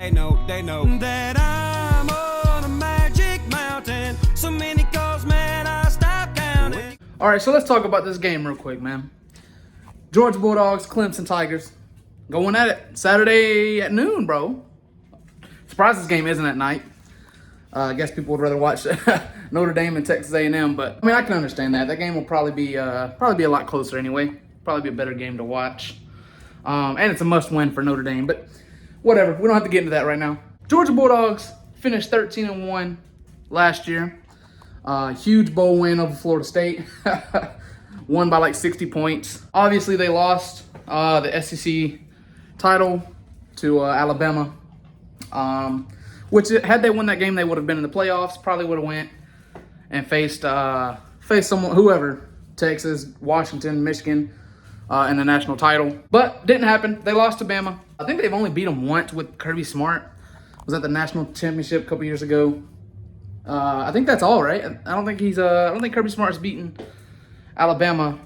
They know that I'm on a magic mountain. So many calls, man, I stop counting. All right, so let's talk about this game real quick, man. Georgia Bulldogs, Clemson Tigers, going at it Saturday at noon, bro. Surprised this game isn't at night. I guess people would rather watch Notre Dame and Texas A&M, but I mean, I can understand that. That game will probably be a lot closer anyway. Probably be a better game to watch, and it's a must-win for Notre Dame. But whatever, we don't have to get into that right now. Georgia Bulldogs finished 13-1 last year. Huge bowl win over Florida State. Won by like 60 points. Obviously, they lost the SEC title to Alabama. Which, had they won that game, they would have been in the playoffs. Probably would have went and faced someone, whoever, Texas, Washington, Michigan, in the national title. But didn't happen. They lost to Bama. I think they've only beat them once with Kirby Smart. Was at the national championship a couple years ago. I think that's all, right? I don't think Kirby Smart's beaten Alabama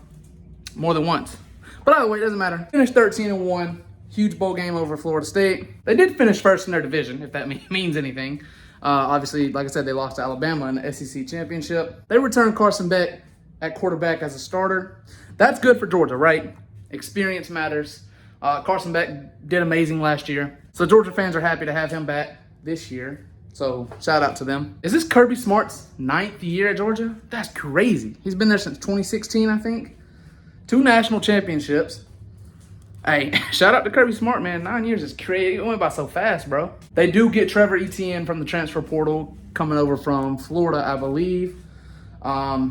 more than once. But either way, it doesn't matter. Finished 13-1. Huge bowl game over Florida State. They did finish first in their division, if that means anything. Obviously, like I said, they lost to Alabama in the SEC championship. They returned Carson Beck at quarterback as a starter. That's good for Georgia, right? Experience matters. Carson Beck did amazing last year. So Georgia fans are happy to have him back this year. So shout out to them. Is this Kirby Smart's 9th year at Georgia? That's crazy. He's been there since 2016, I think. 2 national championships. Hey, shout out to Kirby Smart, man. 9 years is crazy. It went by so fast, bro. They do get Trevor Etienne from the transfer portal, coming over from Florida, I believe. I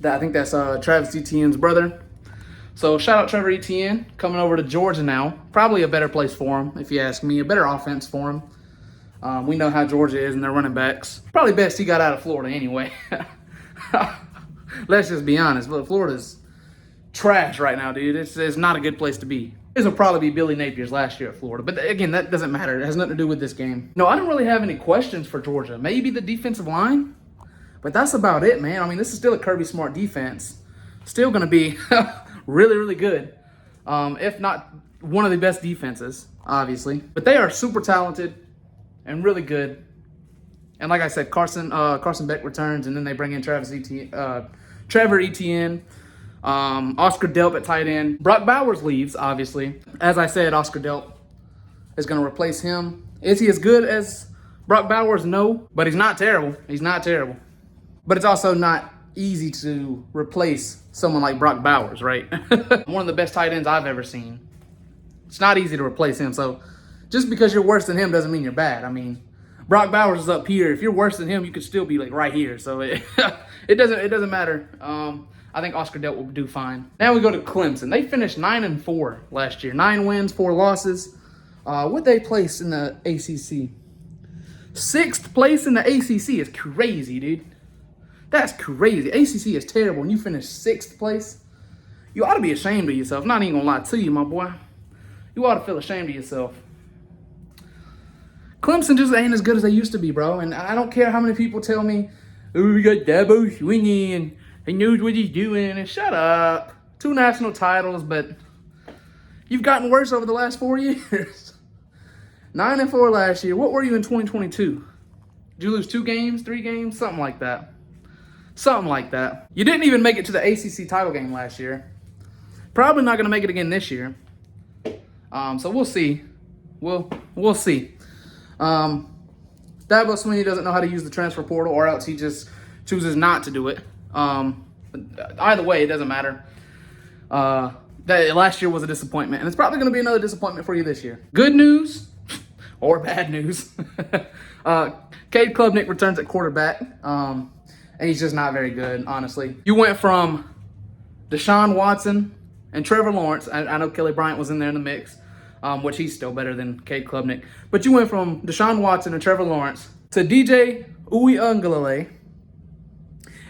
think that's Travis Etienne's brother. So shout out Trevor Etienne, coming over to Georgia now. Probably a better place for him, if you ask me. A better offense for him. We know how Georgia is and their running backs. Probably best he got out of Florida anyway. Let's just be honest. But Florida's trash right now, dude. It's not a good place to be. This will probably be Billy Napier's last year at Florida. But again, that doesn't matter. It has nothing to do with this game. No, I don't really have any questions for Georgia. Maybe the defensive line. But that's about it, man. I mean, this is still a Kirby Smart defense. Still going to be really, really good. If not one of the best defenses, obviously. But they are super talented and really good. And like I said, Carson Beck returns, and then they bring in Trevor Etienne. Oscar Delp at tight end. Brock Bowers leaves, obviously. As I said, Oscar Delp is going to replace him. Is he as good as Brock Bowers? No, but he's not terrible. He's not terrible. But it's also not easy to replace someone like Brock Bowers, right? One of the best tight ends I've ever seen. It's not easy to replace him. So just because you're worse than him doesn't mean you're bad. I mean, Brock Bowers is up here. If you're worse than him, you could still be like right here. So it doesn't matter. I think Oscar Delp will do fine. Now we go to Clemson. They finished 9-4 last year. 9 wins, 4 losses. What they place in the ACC? 6th place in the ACC is crazy, dude. That's crazy. ACC is terrible. And you finish 6th place. You ought to be ashamed of yourself. Not even gonna lie to you, my boy. You ought to feel ashamed of yourself. Clemson just ain't as good as they used to be, bro. And I don't care how many people tell me, oh, we got Dabo Swinney and he knows what he's doing. And shut up. 2 national titles, but you've gotten worse over the last 4 years. 9-4 last year. What were you in 2022? Did you lose 2 games, 3 games? Something like that. Something like that. You didn't even make it to the ACC title game last year. Probably not going to make it again this year. So we'll see. We'll see. Dabo Swinney doesn't know how to use the transfer portal, or else he just chooses not to do it. Either way, it doesn't matter. That last year was a disappointment, and it's probably going to be another disappointment for you this year. Good news, or bad news. Cade Klubnik returns at quarterback, and he's just not very good, honestly. You went from Deshaun Watson and Trevor Lawrence. I know Kelly Bryant was in there in the mix, which he's still better than Cade Klubnik. But you went from Deshaun Watson and Trevor Lawrence to DJ Uiagalelei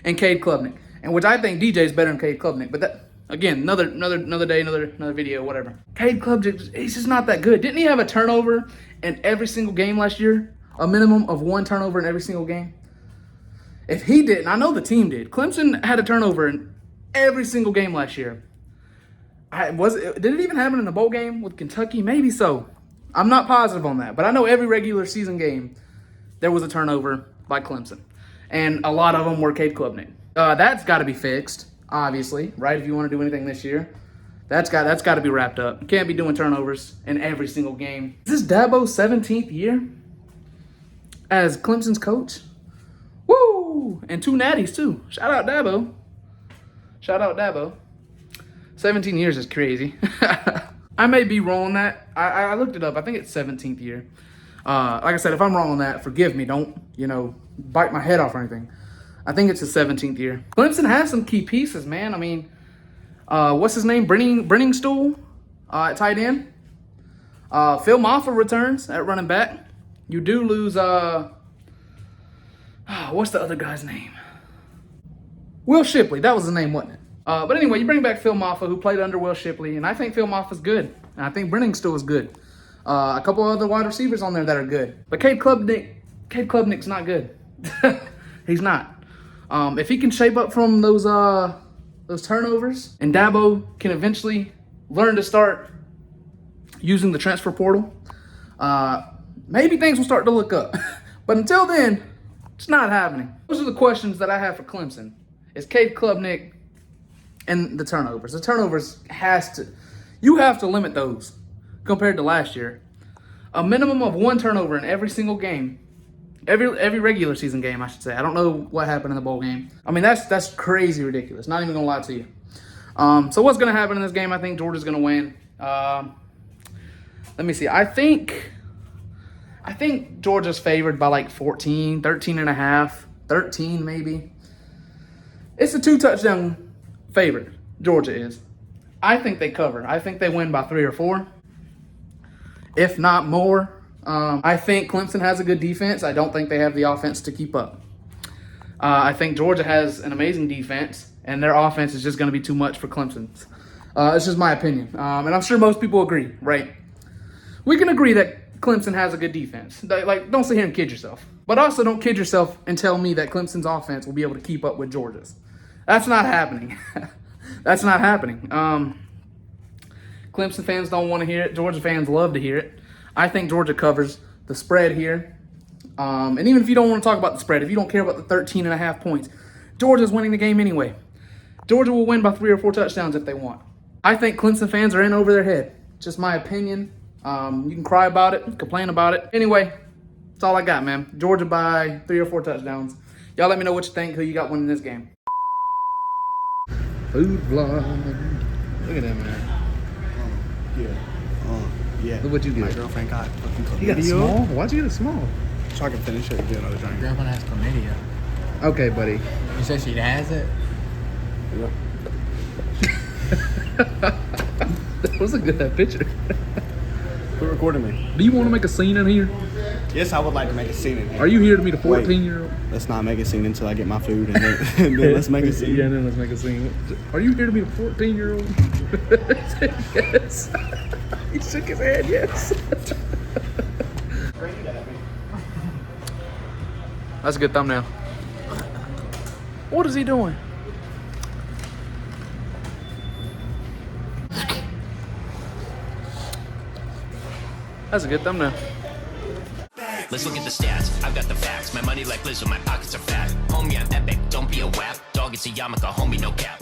and Cade Klubnik, and which I think DJ is better than Cade Klubnik. But that, again, another day, another video, whatever. Cade Klubnik, he's just not that good. Didn't he have a turnover in every single game last year? A minimum of 1 turnover in every single game? If he didn't, I know the team did. Clemson had a turnover in every single game last year. Did it even happen in the bowl game with Kentucky? Maybe so. I'm not positive on that, but I know every regular season game there was a turnover by Clemson, and a lot of them were Cade Klubnik. That's got to be fixed, obviously, right? If you want to do anything this year, that's got to be wrapped up. You can't be doing turnovers in every single game. Is this Dabo's 17th year as Clemson's coach? Woo! And 2 natties too. Shout out Dabo. Shout out Dabo. 17 years is crazy. I may be wrong on that. I looked it up. I think it's 17th year. Like I said, if I'm wrong on that, forgive me. Don't, bite my head off or anything. I think it's his 17th year. Clemson has some key pieces, man. I mean, what's his name? Brenningstool at tight end. Phil Maffa returns at running back. You do lose, what's the other guy's name? Will Shipley. That was his name, wasn't it? But anyway, you bring back Phil Maffa, who played under Will Shipley, and I think Phil Maffa's good. And I think Brenningstool is good. A couple other wide receivers on there that are good. But Cade Klubnik's not good. He's not. If he can shape up from those turnovers, and Dabo can eventually learn to start using the transfer portal, maybe things will start to look up. But until then, it's not happening. Those are the questions that I have for Clemson. Is Cade Klubnik and the turnovers. The turnovers you have to limit those compared to last year. A minimum of 1 turnover in every single game. Every regular season game, I should say. I don't know what happened in the bowl game. I mean, that's crazy ridiculous. Not even gonna lie to you. So what's gonna happen in this game? I think Georgia's gonna win. Let me see. I think Georgia's favored by like 14, 13 and a half, 13 maybe. It's a 2-touchdown favorite. Georgia is. I think they cover. I think they win by 3 or 4, if not more. I think Clemson has a good defense. I don't think they have the offense to keep up. I think Georgia has an amazing defense, and their offense is just going to be too much for Clemson's. It's just my opinion. And I'm sure most people agree, right? We can agree that Clemson has a good defense. Like, don't sit here and kid yourself. But also don't kid yourself and tell me that Clemson's offense will be able to keep up with Georgia's. That's not happening. That's not happening. Clemson fans don't want to hear it. Georgia fans love to hear it. I think Georgia covers the spread here. And even if you don't want to talk about the spread, if you don't care about the 13 and a half points, Georgia's winning the game anyway. Georgia will win by 3 or 4 touchdowns if they want. I think Clemson fans are in over their head. Just my opinion. You can cry about it, complain about it. Anyway, that's all I got, man. Georgia by 3 or 4 touchdowns. Y'all let me know what you think, who you got winning this game. Food vlog. Look at that, man. Yeah. Look what you get. My girlfriend got fucking chlamydia. You got a small? Why'd you get a small? So I can finish it and get another drink. Grandma has chlamydia. Okay, buddy. You said she has it? That was a good picture. Quit recording me. Do you want to make a scene in here? Yes, I would like to make a scene in here. Are you here to meet a 14-year-old? Let's not make a scene until I get my food, and then, let's make a scene. Yeah, then let's make a scene. Are you here to meet a 14-year-old? Yes. He shook his head, yes. That's a good thumbnail. What is he doing? That's a good thumbnail. Let's look at the stats. I've got the facts. My money like Lizzo, my pockets are fat. Homie, I'm epic. Don't be a wap. Dog, it's a yarmulke. Homie, no cap.